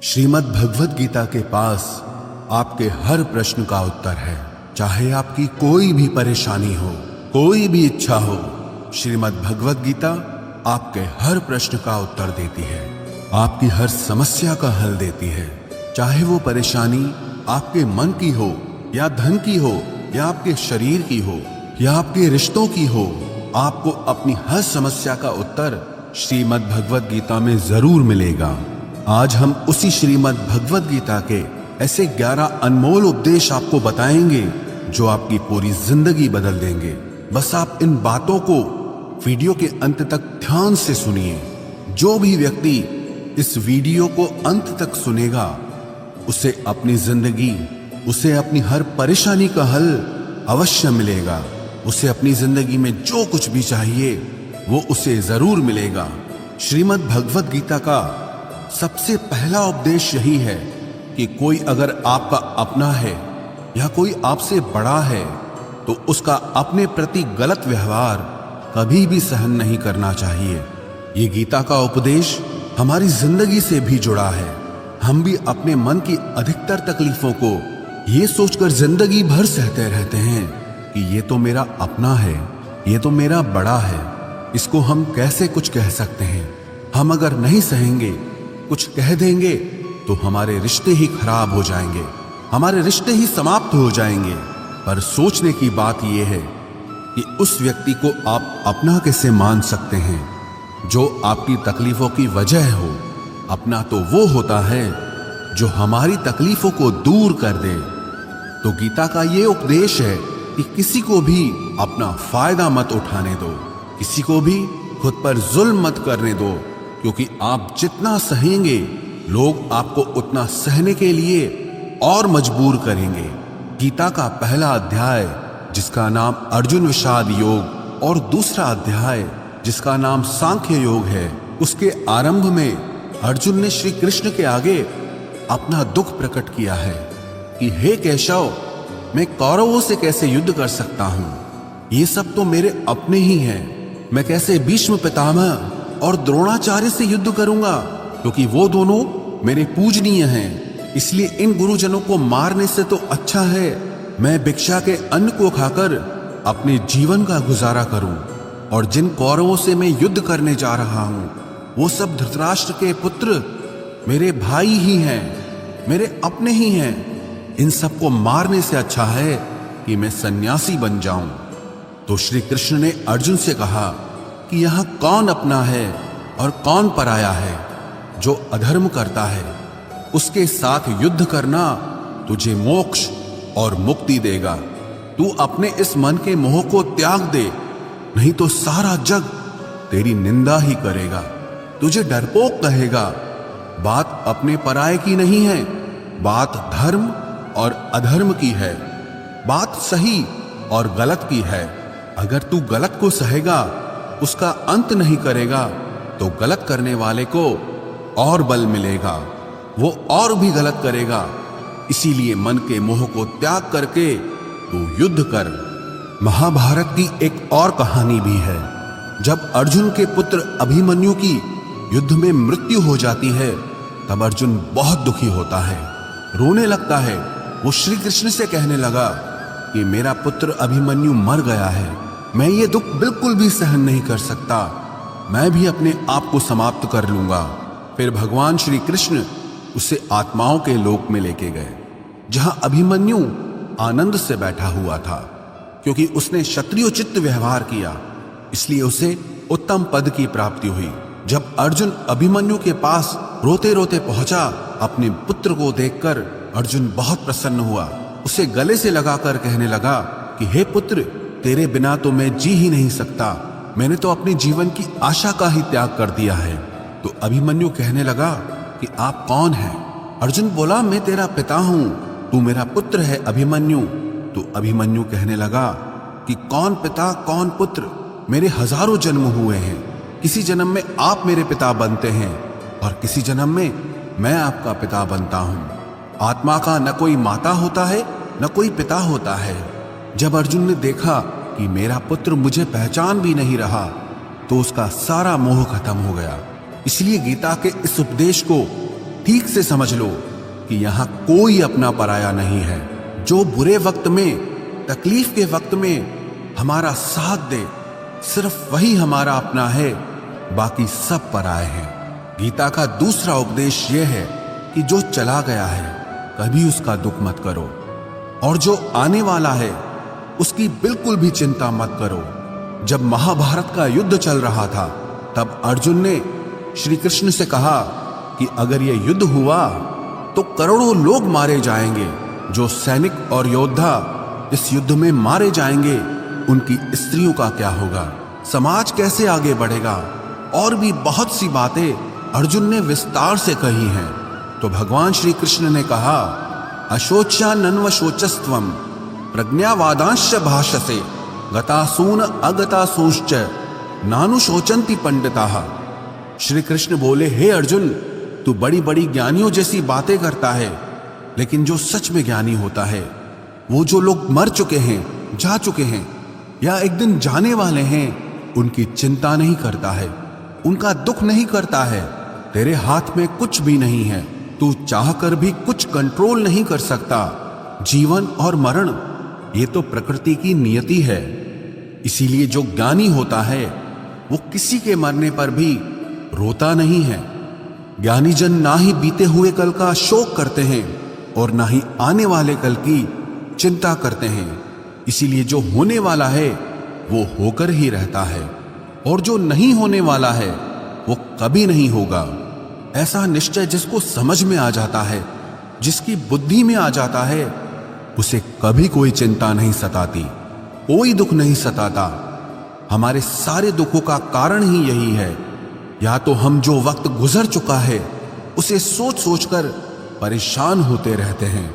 श्रीमद् भगवद गीता के पास आपके हर प्रश्न का उत्तर है। चाहे आपकी कोई भी परेशानी हो, कोई भी इच्छा हो, श्रीमद् भगवद गीता आपके हर प्रश्न का उत्तर देती है, आपकी हर समस्या का हल देती है। चाहे वो परेशानी आपके मन की हो, या धन की हो, या आपके शरीर की हो, या आपके रिश्तों की हो, आपको अपनी हर समस्या का उत्तर श्रीमद् भगवद गीता में जरूर मिलेगा। आज हम उसी श्रीमद् भगवद गीता के ऐसे 11 अनमोल उपदेश आपको बताएंगे जो आपकी पूरी जिंदगी बदल देंगे। बस आप इन बातों को वीडियो के अंत तक ध्यान से सुनिए। जो भी व्यक्ति इस वीडियो को अंत तक सुनेगा, उसे अपनी जिंदगी, उसे अपनी हर परेशानी का हल अवश्य मिलेगा। उसे अपनी जिंदगी में जो कुछ भी चाहिए वो उसे जरूर मिलेगा। श्रीमद् भगवद गीता का सबसे पहला उपदेश यही है कि कोई अगर आपका अपना है या कोई आपसे बड़ा है तो उसका अपने प्रति गलत व्यवहार कभी भी सहन नहीं करना चाहिए। ये गीता का उपदेश हमारी जिंदगी से भी जुड़ा है। हम भी अपने मन की अधिकतर तकलीफों को ये सोचकर जिंदगी भर सहते रहते हैं कि ये तो मेरा अपना है, ये तो मेरा बड़ा है, इसको हम कैसे कुछ कह सकते हैं। हम अगर नहीं सहेंगे, कुछ कह देंगे तो हमारे रिश्ते ही खराब हो जाएंगे, हमारे रिश्ते ही समाप्त हो जाएंगे। पर सोचने की बात यह है कि उस व्यक्ति को आप अपना कैसे मान सकते हैं जो आपकी तकलीफों की वजह हो। अपना तो वो होता है जो हमारी तकलीफों को दूर कर दे। तो गीता का ये उपदेश है कि किसी को भी अपना फायदा मत उठाने दो, किसी को भी खुद पर जुल्म मत करने दो, क्योंकि आप जितना सहेंगे लोग आपको उतना सहने के लिए और मजबूर करेंगे। गीता का पहला अध्याय जिसका नाम अर्जुन विषाद योग और दूसरा अध्याय जिसका नाम सांख्य योग है, उसके आरंभ में अर्जुन ने श्री कृष्ण के आगे अपना दुख प्रकट किया है कि हे केशव, मैं कौरवों से कैसे युद्ध कर सकता हूं। ये सब तो मेरे अपने ही हैं। मैं कैसे भीष्म पितामह और द्रोणाचार्य से युद्ध करूंगा, क्योंकि वो दोनों मेरे पूजनीय हैं। इसलिए इन गुरुजनों को मारने से तो अच्छा है मैं भिक्षा के अन्न को खाकर अपने जीवन का गुजारा करूं। और जिन कौरवों से मैं युद्ध करने जा रहा हूं वो सब धृतराष्ट्र के पुत्र मेरे भाई ही हैं, मेरे अपने ही हैं। इन सबको मारने से अच्छा है कि मैं सन्यासी बन जाऊं। तो श्री कृष्ण ने अर्जुन से कहा कि यहां कौन अपना है और कौन पराया है। जो अधर्म करता है उसके साथ युद्ध करना तुझे मोक्ष और मुक्ति देगा। तू अपने इस मन के मोह को त्याग दे, नहीं तो सारा जग तेरी निंदा ही करेगा, तुझे डरपोक कहेगा। बात अपने पराये की नहीं है, बात धर्म और अधर्म की है, बात सही और गलत की है। अगर तू गलत को सहेगा, उसका अंत नहीं करेगा, तो गलत करने वाले को और बल मिलेगा, वो और भी गलत करेगा। इसीलिए मन के मोह को त्याग करके तू युद्ध कर। महाभारत की एक और कहानी भी है। जब अर्जुन के पुत्र अभिमन्यु की युद्ध में मृत्यु हो जाती है तब अर्जुन बहुत दुखी होता है, रोने लगता है। वो श्री कृष्ण से कहने लगा कि मेरा पुत्र अभिमन्यु मर गया है, मैं ये दुख बिल्कुल भी सहन नहीं कर सकता, मैं भी अपने आप को समाप्त कर लूंगा। फिर भगवान श्री कृष्ण उसे आत्माओं के लोक में लेके गए, जहां अभिमन्यु आनंद से बैठा हुआ था। क्योंकि उसने क्षत्रियोचित व्यवहार किया, इसलिए उसे उत्तम पद की प्राप्ति हुई। जब अर्जुन अभिमन्यु के पास रोते रोते पहुंचा, अपने पुत्र को देखकर अर्जुन बहुत प्रसन्न हुआ। उसे गले से लगाकर कहने लगा कि हे पुत्र, तेरे बिना तो मैं जी ही नहीं सकता, मैंने तो अपने जीवन की आशा का ही त्याग कर दिया है। तो अभिमन्यु कहने लगा कि आप कौन हैं? अर्जुन बोला, मैं तेरा पिता हूं, तू मेरा पुत्र है अभिमन्यु। तो अभिमन्यु कहने लगा कि कौन पिता कौन पुत्र, मेरे हजारों जन्म हुए हैं। किसी जन्म में आप मेरे पिता बनते हैं और किसी जन्म में मैं आपका पिता बनता हूं। आत्मा का न कोई माता होता है न कोई पिता होता है। जब अर्जुन ने देखा कि मेरा पुत्र मुझे पहचान भी नहीं रहा तो उसका सारा मोह खत्म हो गया। इसलिए गीता के इस उपदेश को ठीक से समझ लो कि यहां कोई अपना पराया नहीं है। जो बुरे वक्त में, तकलीफ के वक्त में हमारा साथ दे, सिर्फ वही हमारा अपना है, बाकी सब पराए हैं। गीता का दूसरा उपदेश यह है कि जो चला गया है कभी उसका दुख मत करो, और जो आने वाला है उसकी बिल्कुल भी चिंता मत करो। जब महाभारत का युद्ध चल रहा था तब अर्जुन ने श्री कृष्ण से कहा कि अगर यह युद्ध हुआ तो करोड़ों लोग मारे जाएंगे। जो सैनिक और योद्धा इस युद्ध में मारे जाएंगे उनकी स्त्रियों का क्या होगा, समाज कैसे आगे बढ़ेगा। और भी बहुत सी बातें अर्जुन ने विस्तार से कही हैं। तो भगवान श्री कृष्ण ने कहा, अशोच्यानन्व शोचस्त्वम प्रज्ञावादांश्च भाषसे गतासून अगतासूश्च नानुशोचन्ति पंडिताः। श्री कृष्ण बोले, हे अर्जुन, तू बड़ी बड़ी ज्ञानियों जैसी बातें करता है, लेकिन जो सच में ज्ञानी होता है, वो जो लोग मर चुके हैं, जा चुके हैं या एक दिन जाने वाले हैं, उनकी चिंता नहीं करता है, उनका दुख नहीं करता है। तेरे हाथ में कुछ भी नहीं है, तू चाहकर भी कुछ कंट्रोल नहीं कर सकता। जीवन और मरण ये तो प्रकृति की नियति है। इसीलिए जो ज्ञानी होता है वो किसी के मरने पर भी रोता नहीं है। ज्ञानी जन ना ही बीते हुए कल का शोक करते हैं और ना ही आने वाले कल की चिंता करते हैं। इसीलिए जो होने वाला है वो होकर ही रहता है, और जो नहीं होने वाला है वो कभी नहीं होगा। ऐसा निश्चय जिसको समझ में आ जाता है, जिसकी बुद्धि में आ जाता है, उसे कभी कोई चिंता नहीं सताती, कोई दुख नहीं सताता। हमारे सारे दुखों का कारण ही यही है। या तो हम जो वक्त गुजर चुका है उसे सोच सोचकर परेशान होते रहते हैं,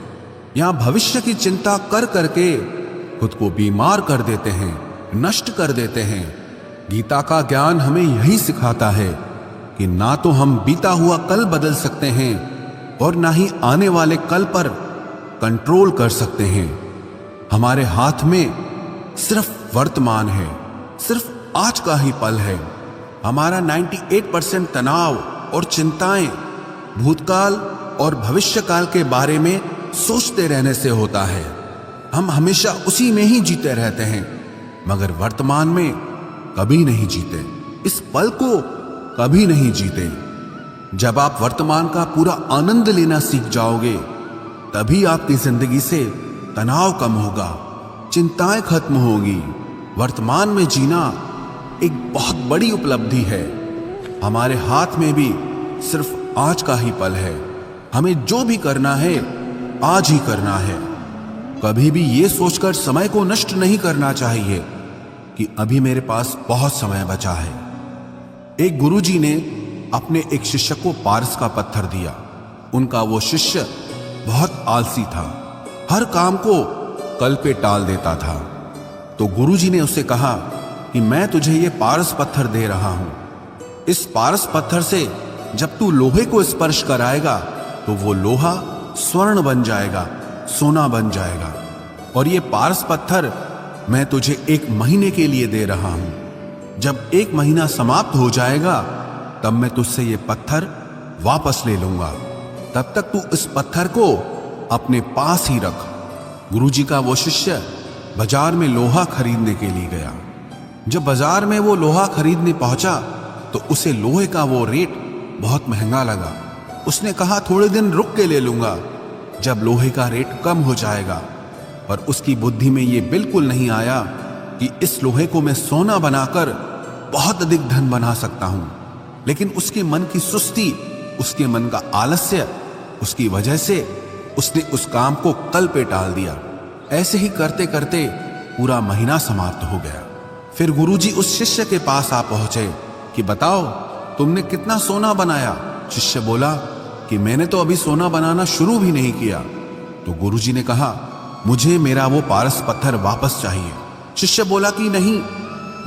या भविष्य की चिंता कर करके खुद को बीमार कर देते हैं, नष्ट कर देते हैं। गीता का ज्ञान हमें यही सिखाता है कि ना तो हम बीता हुआ कल बदल सकते हैं और ना ही आने वाले कल पर कंट्रोल कर सकते हैं। हमारे हाथ में सिर्फ वर्तमान है, सिर्फ आज का ही पल है। हमारा 98% तनाव और चिंताएं भूतकाल और भविष्यकाल के बारे में सोचते रहने से होता है। हम हमेशा उसी में ही जीते रहते हैं, मगर वर्तमान में कभी नहीं जीते, इस पल को कभी नहीं जीते। जब आप वर्तमान का पूरा आनंद लेना सीख जाओगे, तभी आपकी जिंदगी से तनाव कम होगा, चिंताएं खत्म होगी। वर्तमान में जीना एक बहुत बड़ी उपलब्धि है। हमारे हाथ में भी सिर्फ आज का ही पल है। हमें जो भी करना है आज ही करना है। कभी भी ये सोचकर समय को नष्ट नहीं करना चाहिए कि अभी मेरे पास बहुत समय बचा है। एक गुरुजी ने अपने एक शिष्य को पारस का पत्थर दिया। उनका वो शिष्य बहुत आलसी था, हर काम को कल पे टाल देता था। तो गुरुजी ने उससे कहा कि मैं तुझे ये पारस पत्थर दे रहा हूं। इस पारस पत्थर से जब तू लोहे को स्पर्श कराएगा तो वो लोहा स्वर्ण बन जाएगा, सोना बन जाएगा। और ये पारस पत्थर मैं तुझे 1 महीने के लिए दे रहा हूं। जब 1 महीना समाप्त हो जाएगा तब मैं तुझसे ये पत्थर वापस ले लूंगा। तब तक तू इस पत्थर को अपने पास ही रख। गुरुजी का वो शिष्य बाजार में लोहा खरीदने के लिए गया। जब बाजार में वो लोहा खरीदने पहुंचा तो उसे लोहे का वो रेट बहुत महंगा लगा। उसने कहा थोड़े दिन रुक के ले लूंगा, जब लोहे का रेट कम हो जाएगा। पर उसकी बुद्धि में ये बिल्कुल नहीं आया कि इस लोहे को मैं सोना बनाकर बहुत अधिक धन बना सकता हूं। लेकिन उसके मन की सुस्ती, उसके मन का आलस्य, उसकी वजह से उसने उस काम को कल पे टाल दिया। ऐसे ही करते करते पूरा महीना समाप्त हो गया। फिर गुरुजी उस शिष्य के पास आ पहुंचे कि बताओ तुमने कितना सोना बनाया। शिष्य बोला कि मैंने तो अभी सोना बनाना शुरू भी नहीं किया। तो गुरुजी ने कहा मुझे मेरा वो पारस पत्थर वापस चाहिए। शिष्य बोला कि नहीं,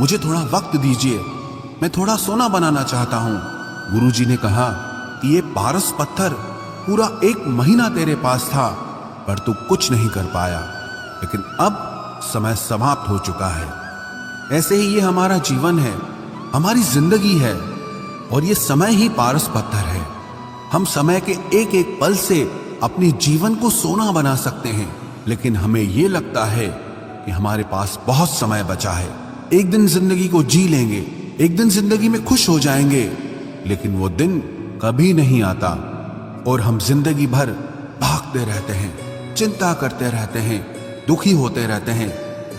मुझे थोड़ा वक्त दीजिए, मैं थोड़ा सोना बनाना चाहता हूं। गुरुजी ने कहा कि ये पारस पत्थर पूरा 1 महीना तेरे पास था, पर तू कुछ नहीं कर पाया, लेकिन अब समय समाप्त हो चुका है। ऐसे ही ये हमारा जीवन है, हमारी जिंदगी है, और ये समय ही पारस पत्थर है। हम समय के एक एक पल से अपने जीवन को सोना बना सकते हैं, लेकिन हमें यह लगता है कि हमारे पास बहुत समय बचा है, एक दिन जिंदगी को जी लेंगे, एक दिन जिंदगी में खुश हो जाएंगे। लेकिन वो दिन कभी नहीं आता और हम जिंदगी भर भागते रहते हैं, चिंता करते रहते हैं, दुखी होते रहते हैं,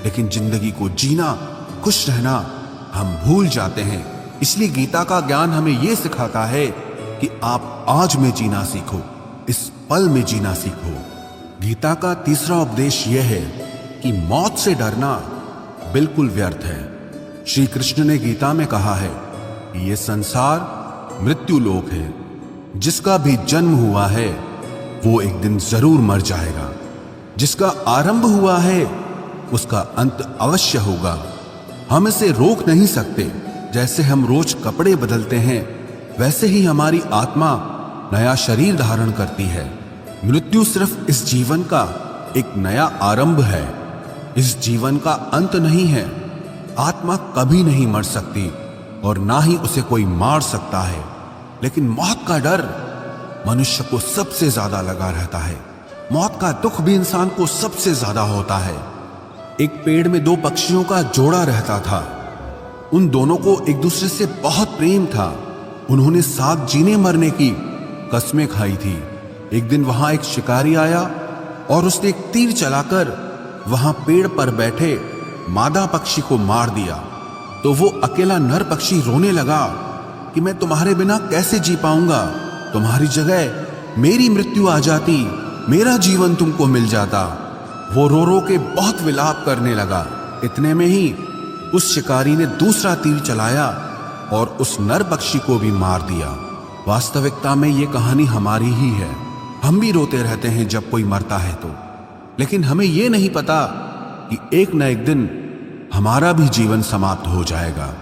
लेकिन जिंदगी को जीना, खुश रहना हम भूल जाते हैं। इसलिए गीता का ज्ञान हमें यह सिखाता है कि आप आज में जीना सीखो, इस पल में जीना सीखो। गीता का तीसरा उपदेश यह है कि मौत से डरना बिल्कुल व्यर्थ है। श्री कृष्ण ने गीता में कहा है कि यह संसार मृत्यु लोक है, जिसका भी जन्म हुआ है वो एक दिन जरूर मर जाएगा, जिसका आरंभ हुआ है उसका अंत अवश्य होगा। हम इसे रोक नहीं सकते। जैसे हम रोज कपड़े बदलते हैं, वैसे ही हमारी आत्मा नया शरीर धारण करती है। मृत्यु सिर्फ इस जीवन का एक नया आरंभ है, इस जीवन का अंत नहीं है। आत्मा कभी नहीं मर सकती और ना ही उसे कोई मार सकता है, लेकिन मौत का डर मनुष्य को सबसे ज्यादा लगा रहता है। मौत का दुख भी इंसान को सबसे ज्यादा होता है। एक पेड़ में दो पक्षियों का जोड़ा रहता था। उन दोनों को एक दूसरे से बहुत प्रेम था। उन्होंने साथ जीने मरने की कस्में खाई थी। एक दिन वहां एक शिकारी आया और उसने एक तीर चलाकर वहां पेड़ पर बैठे मादा पक्षी को मार दिया। तो वो अकेला नर पक्षी रोने लगा कि मैं तुम्हारे बिना कैसे जी पाऊंगा, तुम्हारी जगह मेरी मृत्यु आ जाती, मेरा जीवन तुमको मिल जाता। वो रो रो के बहुत विलाप करने लगा। इतने में ही उस शिकारी ने दूसरा तीर चलाया और उस नर पक्षी को भी मार दिया। वास्तविकता में ये कहानी हमारी ही है। हम भी रोते रहते हैं जब कोई मरता है तो, लेकिन हमें ये नहीं पता कि एक न एक दिन हमारा भी जीवन समाप्त हो जाएगा।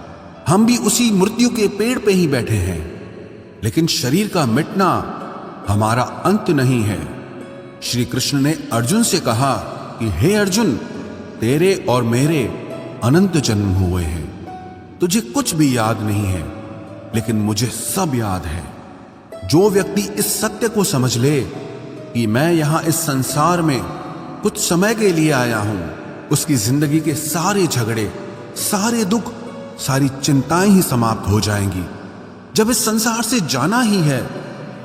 हम भी उसी मृत्यु के पेड़ पे ही बैठे हैं, लेकिन शरीर का मिटना हमारा अंत नहीं है। श्री कृष्ण ने अर्जुन से कहा कि हे अर्जुन, तेरे और मेरे अनंत जन्म हुए हैं, तुझे कुछ भी याद नहीं है, लेकिन मुझे सब याद है। जो व्यक्ति इस सत्य को समझ ले कि मैं यहां इस संसार में कुछ समय के लिए आया हूं, उसकी जिंदगी के सारे झगड़े, सारे दुख, सारी चिंताएं ही समाप्त हो जाएंगी। जब इस संसार से जाना ही है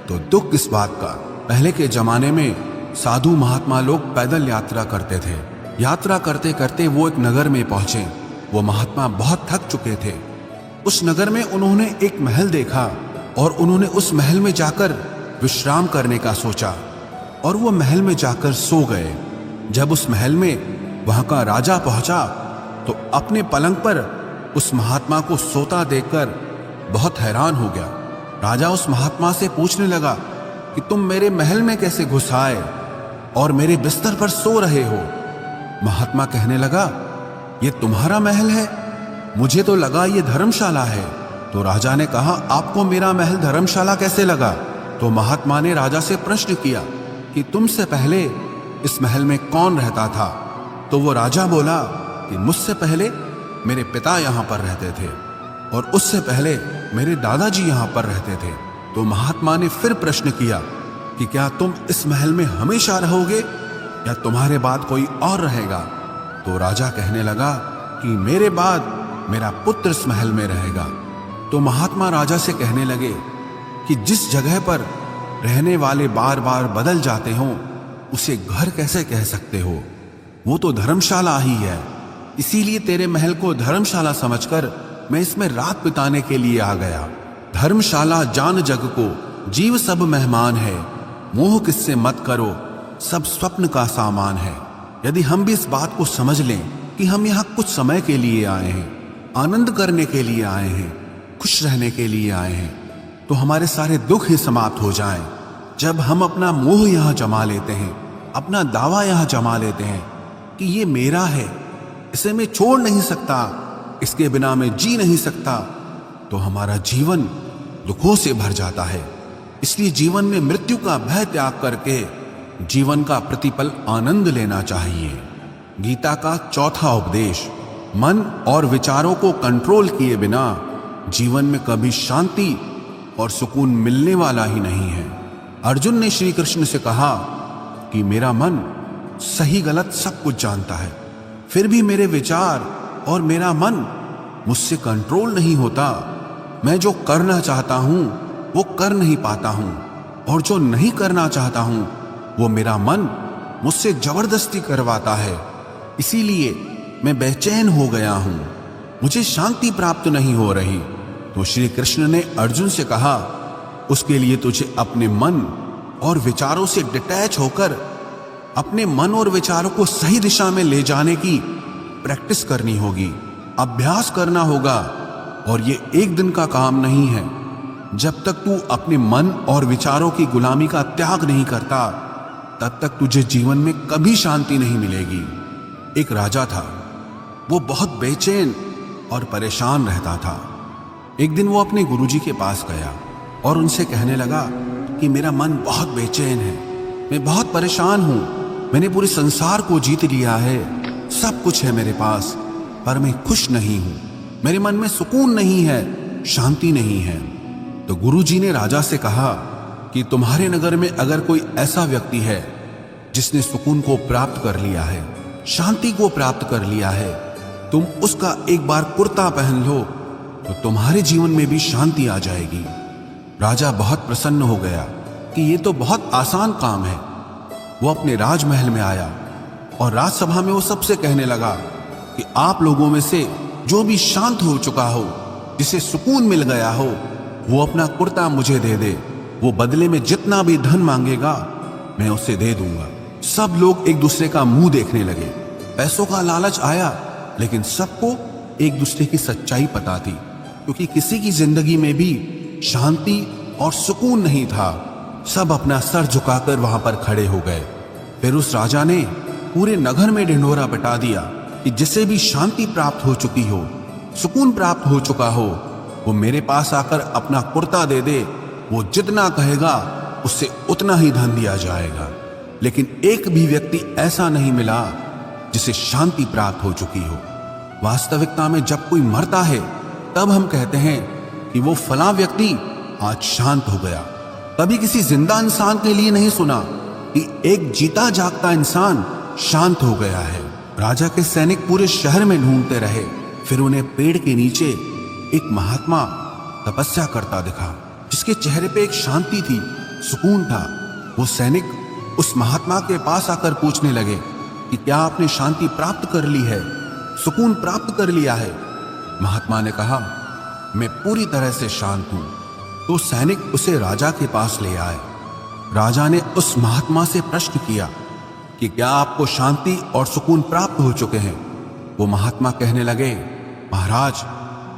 तो दुख किस बात का। पहले के जमाने में साधु महात्मा लोग पैदल यात्रा करते थे। यात्रा करते करते वो एक नगर में पहुंचे। वो महात्मा बहुत थक चुके थे। उस नगर में उन्होंने एक महल देखा और उन्होंने उस महल में जाकर विश्राम करने का सोचा और वो महल में जाकर सो गए। जब उस महल में वहां का राजा पहुंचा तो अपने पलंग पर उस महात्मा को सोता देखकर बहुत हैरान हो गया। राजा उस महात्मा से पूछने लगा कि तुम मेरे महल में कैसे घुस आए और मेरे बिस्तर पर सो रहे हो। महात्मा कहने लगा, ये तुम्हारा महल है, मुझे तो लगा ये धर्मशाला है। तो राजा ने कहा, आपको मेरा महल धर्मशाला कैसे लगा? तो महात्मा ने राजा से प्रश्न किया कि तुमसे पहले इस महल में कौन रहता था? तो वो राजा बोला कि मुझसे पहले मेरे पिता यहाँ पर रहते थे और उससे पहले मेरे दादाजी यहाँ पर रहते थे। तो महात्मा ने फिर प्रश्न किया कि क्या तुम इस महल में हमेशा रहोगे या तुम्हारे बाद कोई और रहेगा? तो राजा कहने लगा कि मेरे बाद मेरा पुत्र इस महल में रहेगा। तो महात्मा राजा से कहने लगे कि जिस जगह पर रहने वाले बार बार बदल जाते हो उसे घर कैसे कह सकते हो? वो तो धर्मशाला ही है। इसीलिए तेरे महल को धर्मशाला समझकर मैं इसमें रात बिताने के लिए आ गया। धर्मशाला जान जग को, जीव सब मेहमान है, मोह किससे मत करो, सब स्वप्न का सामान है। यदि हम भी इस बात को समझ लें कि हम यहाँ कुछ समय के लिए आए हैं, आनंद करने के लिए आए हैं, खुश रहने के लिए आए हैं, तो हमारे सारे दुख ही समाप्त हो जाएं। जब हम अपना मोह यहाँ जमा लेते हैं, अपना दावा यहाँ जमा लेते हैं कि ये मेरा है, इसे मैं छोड़ नहीं सकता, इसके बिना मैं जी नहीं सकता, तो हमारा जीवन दुखों से भर जाता है। इसलिए जीवन में मृत्यु का भय त्याग करके जीवन का प्रतिपल आनंद लेना चाहिए। गीता का चौथा उपदेश, मन और विचारों को कंट्रोल किए बिना जीवन में कभी शांति और सुकून मिलने वाला ही नहीं है। अर्जुन ने श्री कृष्ण से कहा कि मेरा मन सही गलत सब कुछ जानता है, फिर भी मेरे विचार और मेरा मन मुझसे कंट्रोल नहीं होता। मैं जो करना चाहता हूं वो कर नहीं पाता हूं, और जो नहीं करना चाहता हूं वो मेरा मन मुझसे जबरदस्ती करवाता है। इसीलिए मैं बेचैन हो गया हूं, मुझे शांति प्राप्त नहीं हो रही। तो श्री कृष्ण ने अर्जुन से कहा, उसके लिए तुझे अपने मन और विचारों से डिटैच होकर अपने मन और विचारों को सही दिशा में ले जाने की प्रैक्टिस करनी होगी, अभ्यास करना होगा। और ये एक दिन का काम नहीं है। जब तक तू अपने मन और विचारों की गुलामी का त्याग नहीं करता, तब तक तुझे जीवन में कभी शांति नहीं मिलेगी। एक राजा था, वो बहुत बेचैन और परेशान रहता था। एक दिन वो अपने गुरुजी के पास गया और उनसे कहने लगा कि मेरा मन बहुत बेचैन है, मैं बहुत परेशान हूं, मैंने पूरे संसार को जीत लिया है, सब कुछ है मेरे पास, पर मैं खुश नहीं हूं, मेरे मन में सुकून नहीं है, शांति नहीं है। तो गुरुजी ने राजा से कहा कि तुम्हारे नगर में अगर कोई ऐसा व्यक्ति है जिसने सुकून को प्राप्त कर लिया है, शांति को प्राप्त कर लिया है, तुम उसका एक बार कुर्ता पहन लो तो तुम्हारे जीवन में भी शांति आ जाएगी। राजा बहुत प्रसन्न हो गया कि ये तो बहुत आसान काम है। वो अपने राजमहल में आया और राजसभा में वो सबसे कहने लगा कि आप लोगों में से जो भी शांत हो चुका हो, जिसे सुकून मिल गया हो, वो अपना कुर्ता मुझे दे दे। वो बदले में जितना भी धन मांगेगा मैं उसे दे दूंगा। सब लोग एक दूसरे का मुंह देखने लगे। पैसों का लालच आया, लेकिन सबको एक दूसरे की सच्चाई पता थी, क्योंकि किसी की जिंदगी में भी शांति और सुकून नहीं था। सब अपना सर झुकाकर वहां पर खड़े हो गए। फिर उस राजा ने पूरे नगर में ढिंढोरा पिटा दिया कि जिसे भी शांति प्राप्त हो चुकी हो, सुकून प्राप्त हो चुका हो, वो मेरे पास आकर अपना कुर्ता दे दे। वो जितना कहेगा उससे उतना ही धन दिया जाएगा। लेकिन एक भी व्यक्ति ऐसा नहीं मिला जिसे शांति प्राप्त हो चुकी हो। वास्तविकता में जब कोई मरता है तब हम कहते हैं कि वो फलां व्यक्ति आज शांत हो गया। कभी किसी जिंदा इंसान के लिए नहीं सुना कि एक जीता जागता इंसान शांत हो गया है। राजा के सैनिक पूरे शहर में ढूंढते रहे, फिर उन्हें पेड़ के नीचे एक महात्मा तपस्या करता दिखा, जिसके चेहरे पे एक शांति थी, सुकून था। वो सैनिक उस महात्मा के पास आकर पूछने लगे कि क्या आपने शांति प्राप्त कर ली है, सुकून प्राप्त कर लिया है? महात्मा ने कहा, मैं पूरी तरह से शांत हूं। तो सैनिक उसे राजा के पास ले आए। राजा ने उस महात्मा से प्रश्न किया कि क्या आपको शांति और सुकून प्राप्त हो चुके हैं? वो महात्मा कहने लगे, महाराज,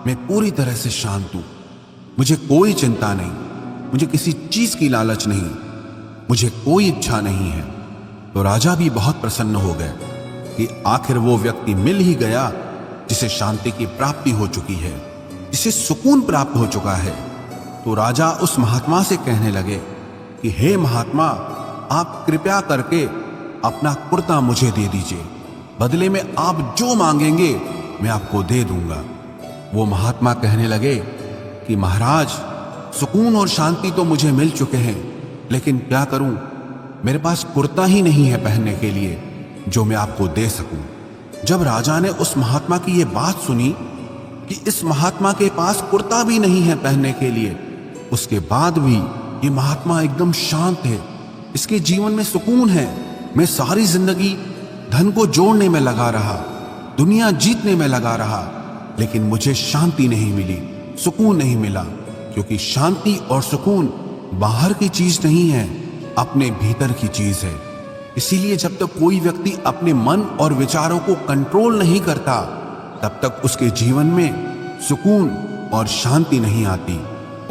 मैं पूरी तरह से शांत हूं, मुझे कोई चिंता नहीं, मुझे किसी चीज की लालच नहीं, मुझे कोई इच्छा नहीं है। तो राजा भी बहुत प्रसन्न हो गए कि आखिर वो व्यक्ति मिल ही गया जिसे शांति की प्राप्ति हो चुकी है, जिसे सुकून प्राप्त हो चुका है। तो राजा उस महात्मा से कहने लगे कि हे महात्मा, आप कृपया करके अपना कुर्ता मुझे दे दीजिए, बदले में आप जो मांगेंगे मैं आपको दे दूंगा। वो महात्मा कहने लगे कि महाराज, सुकून और शांति तो मुझे मिल चुके हैं, लेकिन क्या करूं, मेरे पास कुर्ता ही नहीं है पहनने के लिए जो मैं आपको दे सकूं। जब राजा ने उस महात्मा की ये बात सुनी कि इस महात्मा के पास कुर्ता भी नहीं है पहनने के लिए, उसके बाद भी ये महात्मा एकदम शांत है, इसके जीवन में सुकून है। मैं सारी जिंदगी धन को जोड़ने में लगा रहा, दुनिया जीतने में लगा रहा, लेकिन मुझे शांति नहीं मिली, सुकून नहीं मिला, क्योंकि शांति और सुकून बाहर की चीज नहीं है, अपने भीतर की चीज है। इसीलिए जब तक कोई व्यक्ति अपने मन और विचारों को कंट्रोल नहीं करता, तब तक उसके जीवन में सुकून और शांति नहीं आती।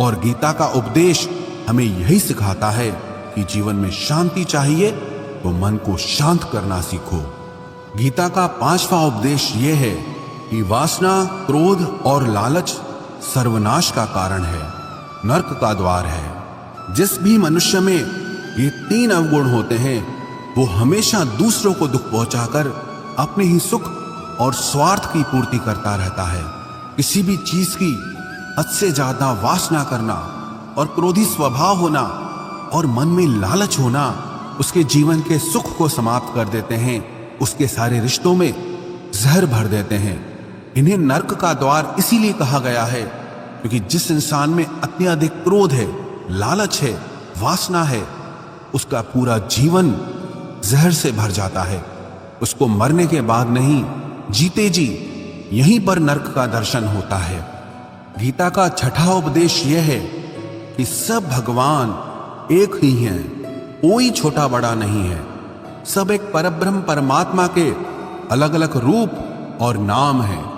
और गीता का उपदेश हमें यही सिखाता है कि जीवन में शांति चाहिए तो मन को शांत करना सीखो। गीता का 5वां उपदेश यह है कि वासना, क्रोध और लालच सर्वनाश का कारण है, नरक का द्वार है। जिस भी मनुष्य में ये 3 अवगुण होते हैं, वो हमेशा दूसरों को दुख पहुंचाकर अपने ही सुख और स्वार्थ की पूर्ति करता रहता है। किसी भी चीज की हद से ज्यादा वासना करना और क्रोधी स्वभाव होना और मन में लालच होना उसके जीवन के सुख को समाप्त कर देते हैं, उसके सारे रिश्तों में जहर भर देते हैं। इन्हें नर्क का द्वार इसीलिए कहा गया है क्योंकि जिस इंसान में अत्यधिक क्रोध है, लालच है, वासना है, उसका पूरा जीवन जहर से भर जाता है। उसको मरने के बाद नहीं, जीते जी यहीं पर नर्क का दर्शन होता है। गीता का छठा उपदेश यह है कि सब भगवान एक ही हैं, कोई छोटा बड़ा नहीं है। सब एक परब्रह्म परमात्मा के अलग अलग रूप और नाम हैं।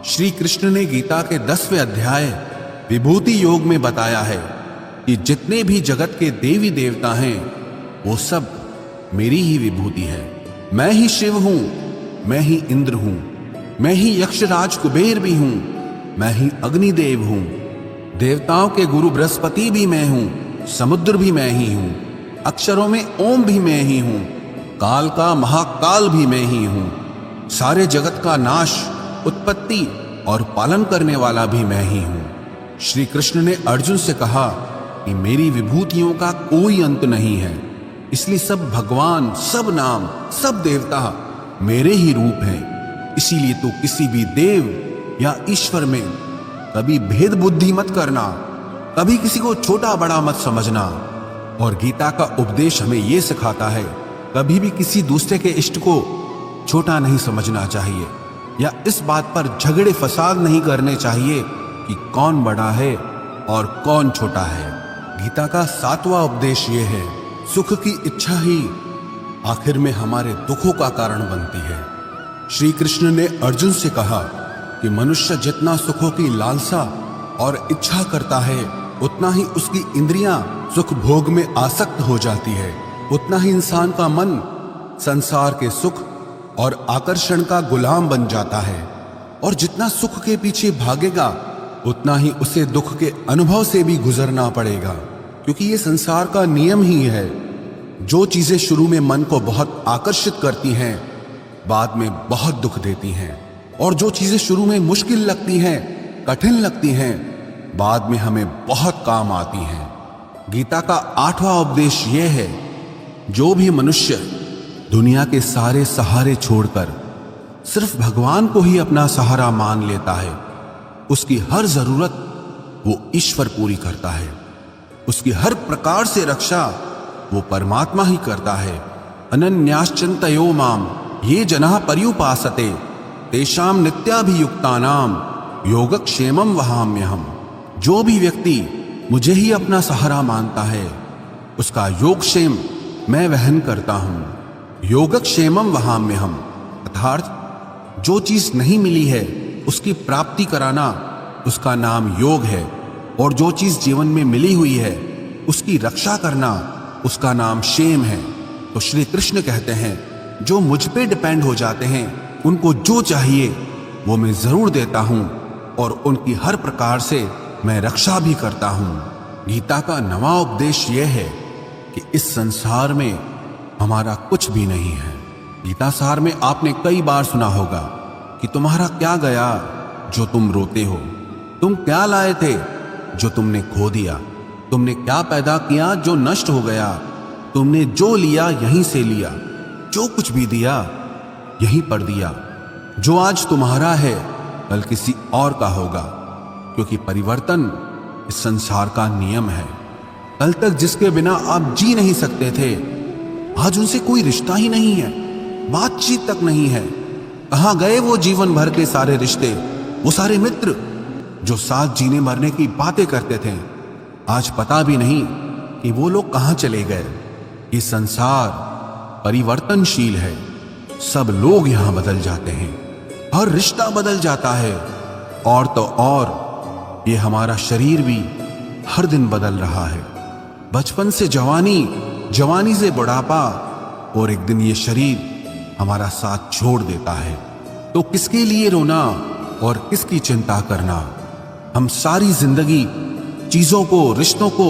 श्री कृष्ण ने गीता के 10वें अध्याय विभूति योग में बताया है कि जितने भी जगत के देवी देवता हैं वो सब मेरी ही विभूति है। मैं ही शिव हूं, मैं ही इंद्र हूं, मैं ही यक्षराज कुबेर भी हूं, मैं ही अग्निदेव हूं, देवताओं के गुरु बृहस्पति भी मैं हूं, समुद्र भी मैं ही हूं, अक्षरों में ओम भी मैं ही हूं, काल का महाकाल भी मैं ही हूं, सारे जगत का नाश, उत्पत्ति और पालन करने वाला भी मैं ही हूं। श्री कृष्ण ने अर्जुन से कहा कि मेरी विभूतियों का कोई अंत नहीं है, इसलिए सब भगवान, सब नाम, सब देवता मेरे ही रूप हैं। इसीलिए तो किसी भी देव या ईश्वर में कभी भेद बुद्धि मत करना, कभी किसी को छोटा बड़ा मत समझना। और गीता का उपदेश हमें यह सिखाता है कभी भी किसी दूसरे के इष्ट को छोटा नहीं समझना चाहिए या इस बात पर झगड़े फसाद नहीं करने चाहिए कि कौन बड़ा है और कौन छोटा है। गीता का 7वां उपदेश यह है, सुख की इच्छा ही आखिर में हमारे दुखों का कारण बनती है। श्री कृष्ण ने अर्जुन से कहा कि मनुष्य जितना सुखों की लालसा और इच्छा करता है उतना ही उसकी इंद्रियां सुख भोग में आसक्त हो जाती है, उतना ही इंसान का मन संसार के सुख और आकर्षण का गुलाम बन जाता है। और जितना सुख के पीछे भागेगा उतना ही उसे दुख के अनुभव से भी गुजरना पड़ेगा, क्योंकि ये संसार का नियम ही है। जो चीजें शुरू में मन को बहुत आकर्षित करती हैं बाद में बहुत दुख देती हैं, और जो चीजें शुरू में मुश्किल लगती हैं, कठिन लगती हैं, बाद में हमें बहुत काम आती हैं। गीता का 8वां उपदेश यह है, जो भी मनुष्य दुनिया के सारे सहारे छोड़कर सिर्फ भगवान को ही अपना सहारा मान लेता है, उसकी हर जरूरत वो ईश्वर पूरी करता है, उसकी हर प्रकार से रक्षा वो परमात्मा ही करता है। अनन्याश्चिन्तयो माम ये जनाः पर्युपासते तेषां नित्याभियुक्तानां योगक्षेमं वहाम्यहम्। जो भी व्यक्ति मुझे ही अपना सहारा मानता है उसका योगक्षेम मैं वहन करता हूं। योगक्षेमं वहाम्यहम् अर्थात जो चीज नहीं मिली है उसकी प्राप्ति कराना उसका नाम योग है, और जो चीज जीवन में मिली हुई है उसकी रक्षा करना उसका नाम क्षेम है। तो श्री कृष्ण कहते हैं जो मुझ पे डिपेंड हो जाते हैं उनको जो चाहिए वो मैं जरूर देता हूं और उनकी हर प्रकार से मैं रक्षा भी करता हूं। गीता का 9वां उपदेश यह है कि इस संसार में हमारा कुछ भी नहीं है। गीता सार में आपने कई बार सुना होगा कि तुम्हारा क्या गया जो तुम रोते हो, तुम क्या लाए थे जो तुमने खो दिया, तुमने क्या पैदा किया जो नष्ट हो गया, तुमने जो लिया यहीं से लिया, जो कुछ भी दिया यहीं पर दिया। जो आज तुम्हारा है कल किसी और का होगा, क्योंकि परिवर्तन इस संसार का नियम है। कल तक जिसके बिना आप जी नहीं सकते थे आज उनसे कोई रिश्ता ही नहीं है, बातचीत तक नहीं है। कहां गए वो जीवन भर के सारे रिश्ते, वो सारे मित्र जो साथ जीने मरने की बातें करते थे, आज पता भी नहीं कि वो लोग कहां चले गए। ये संसार परिवर्तनशील है, सब लोग यहां बदल जाते हैं, हर रिश्ता बदल जाता है, और तो और ये हमारा शरीर भी हर दिन बदल रहा है। बचपन से जवानी, जवानी से बुढ़ापा, और एक दिन ये शरीर हमारा साथ छोड़ देता है। तो किसके लिए रोना और किसकी चिंता करना। हम सारी जिंदगी चीजों को, रिश्तों को,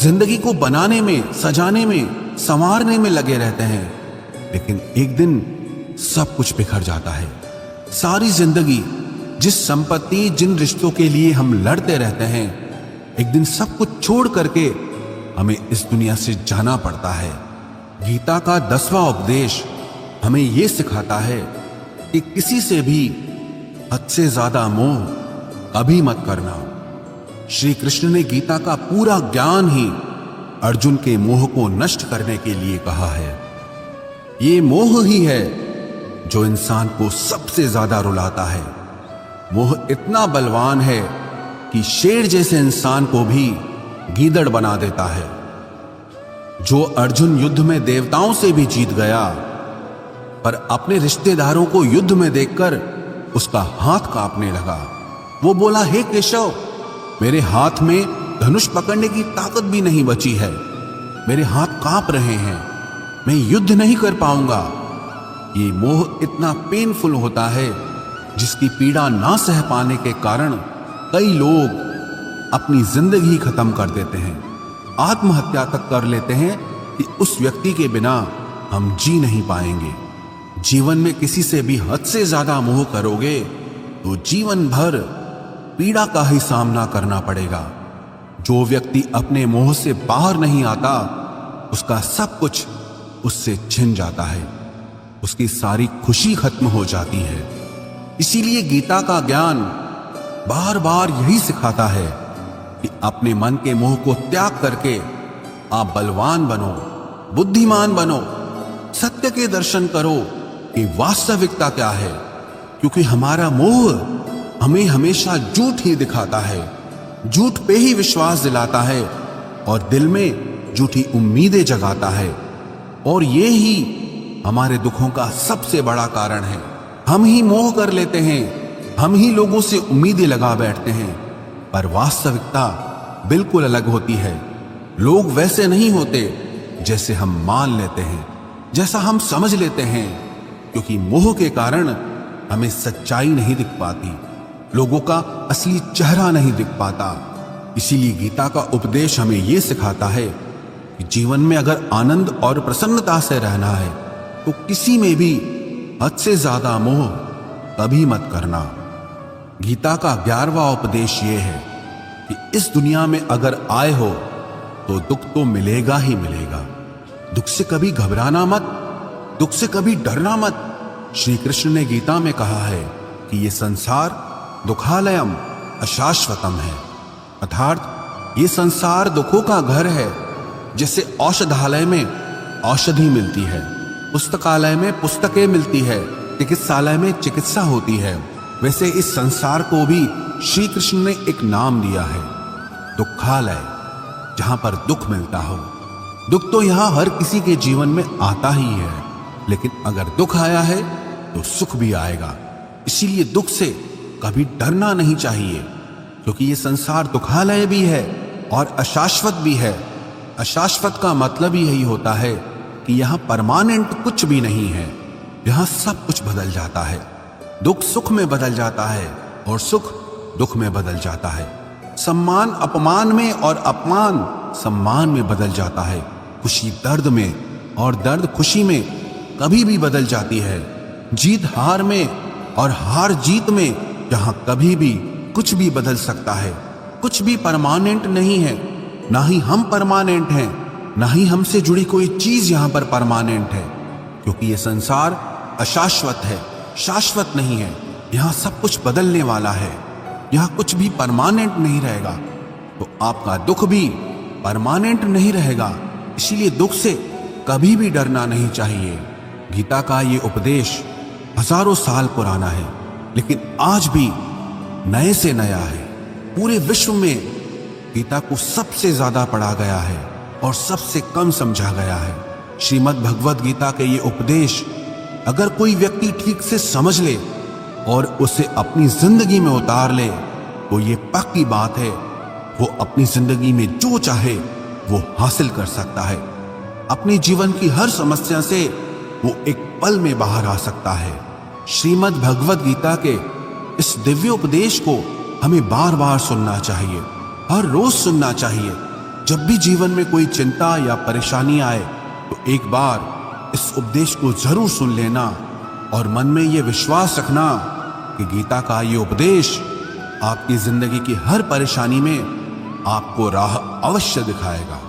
जिंदगी को बनाने में, सजाने में, संवारने में लगे रहते हैं, लेकिन एक दिन सब कुछ बिखर जाता है। सारी जिंदगी जिस संपत्ति, जिन रिश्तों के लिए हम लड़ते रहते हैं, एक दिन सब कुछ छोड़ करके हमें इस दुनिया से जाना पड़ता है। गीता का 10वां उपदेश हमें यह सिखाता है कि किसी से भी हद से ज्यादा मोह कभी मत करना। श्री कृष्ण ने गीता का पूरा ज्ञान ही अर्जुन के मोह को नष्ट करने के लिए कहा है। ये मोह ही है जो इंसान को सबसे ज्यादा रुलाता है। मोह इतना बलवान है कि शेर जैसे इंसान को भी गीदड़ बना देता है। जो अर्जुन युद्ध में देवताओं से भी जीत गया, पर अपने रिश्तेदारों को युद्ध में देखकर उसका हाथ कांपने लगा। वो बोला, हे केशव, मेरे हाथ में धनुष पकड़ने की ताकत भी नहीं बची है, मेरे हाथ कांप रहे हैं, मैं युद्ध नहीं कर पाऊंगा। ये मोह इतना पेनफुल होता है जिसकी पीड़ा ना सह पाने के कारण कई लोग अपनी जिंदगी खत्म कर देते हैं, आत्महत्या तक कर लेते हैं कि उस व्यक्ति के बिना हम जी नहीं पाएंगे। जीवन में किसी से भी हद से ज्यादा मोह करोगे तो जीवन भर पीड़ा का ही सामना करना पड़ेगा। जो व्यक्ति अपने मोह से बाहर नहीं आता, उसका सब कुछ उससे छिन जाता है, उसकी सारी खुशी खत्म हो जाती है। इसीलिए गीता का ज्ञान बार बार यही सिखाता है कि अपने मन के मोह को त्याग करके आप बलवान बनो, बुद्धिमान बनो, सत्य के दर्शन करो कि वास्तविकता क्या है। क्योंकि हमारा मोह हमें हमेशा झूठ ही दिखाता है, झूठ पे ही विश्वास दिलाता है और दिल में झूठी उम्मीदें जगाता है। और ये ही हमारे दुखों का सबसे बड़ा कारण है। हम ही मोह कर लेते हैं, हम ही लोगों से उम्मीदें लगा बैठते हैं, पर वास्तविकता बिल्कुल अलग होती है। लोग वैसे नहीं होते जैसे हम मान लेते हैं, जैसा हम समझ लेते हैं, क्योंकि मोह के कारण हमें सच्चाई नहीं दिख पाती, लोगों का असली चेहरा नहीं दिख पाता। इसीलिए गीता का उपदेश हमें यह सिखाता है कि जीवन में अगर आनंद और प्रसन्नता से रहना है तो किसी में भी हद से ज्यादा मोह कभी मत करना। गीता का 11वां उपदेश यह है कि इस दुनिया में अगर आए हो तो दुख तो मिलेगा ही मिलेगा। दुख से कभी घबराना मत, दुख से कभी डरना मत। श्री कृष्ण ने गीता में कहा है कि यह संसार दुखालयम अशाश्वतम है, अर्थात ये संसार दुखों का घर है। जैसे औषधालय में औषधि मिलती है, पुस्तकालय में पुस्तकें मिलती है, चिकित्सालय में चिकित्सा होती है, वैसे इस संसार को भी श्री कृष्ण ने एक नाम दिया है, दुखालय, जहां पर दुख मिलता हो। दुख तो यहां हर किसी के जीवन में आता ही है, लेकिन अगर दुख आया है तो सुख भी आएगा। इसीलिए दुख से कभी डरना नहीं चाहिए, क्योंकि ये संसार दुखालय भी है और अशाश्वत भी है। अशाश्वत का मतलब ही यही होता है कि यहां परमानेंट कुछ भी नहीं है, यहां सब कुछ बदल जाता है। दुख सुख में बदल जाता है और सुख दुख में बदल जाता है। सम्मान अपमान में और अपमान सम्मान में बदल जाता है। खुशी दर्द में और दर्द खुशी में कभी भी बदल जाती है। जीत हार में और हार जीत में जहां कभी भी कुछ भी बदल सकता है। कुछ भी परमानेंट नहीं है, ना ही हम परमानेंट हैं, ना ही हमसे जुड़ी कोई चीज यहां पर परमानेंट है, क्योंकि ये संसार अशाश्वत है, शाश्वत नहीं है। यहां सब कुछ बदलने वाला है, यहां कुछ भी परमानेंट नहीं रहेगा। तो आपका दुख भी परमानेंट नहीं रहेगा, इसीलिए दुख से कभी भी डरना नहीं चाहिए। गीता का ये उपदेश हजारों साल पुराना है, लेकिन आज भी नए से नया है। पूरे विश्व में गीता को सबसे ज्यादा पढ़ा गया है और सबसे कम समझा गया है। श्रीमद् भगवद गीता के ये उपदेश अगर कोई व्यक्ति ठीक से समझ ले और उसे अपनी जिंदगी में उतार ले तो ये पक्की बात है, वो अपनी जिंदगी में जो चाहे वो हासिल कर सकता है। अपने जीवन की हर समस्या से वो एक पल में बाहर आ सकता है। श्रीमद् भगवद गीता के इस दिव्य उपदेश को हमें बार बार सुनना चाहिए, हर रोज सुनना चाहिए। जब भी जीवन में कोई चिंता या परेशानी आए तो एक बार इस उपदेश को जरूर सुन लेना और मन में ये विश्वास रखना कि गीता का ये उपदेश आपकी जिंदगी की हर परेशानी में आपको राह अवश्य दिखाएगा।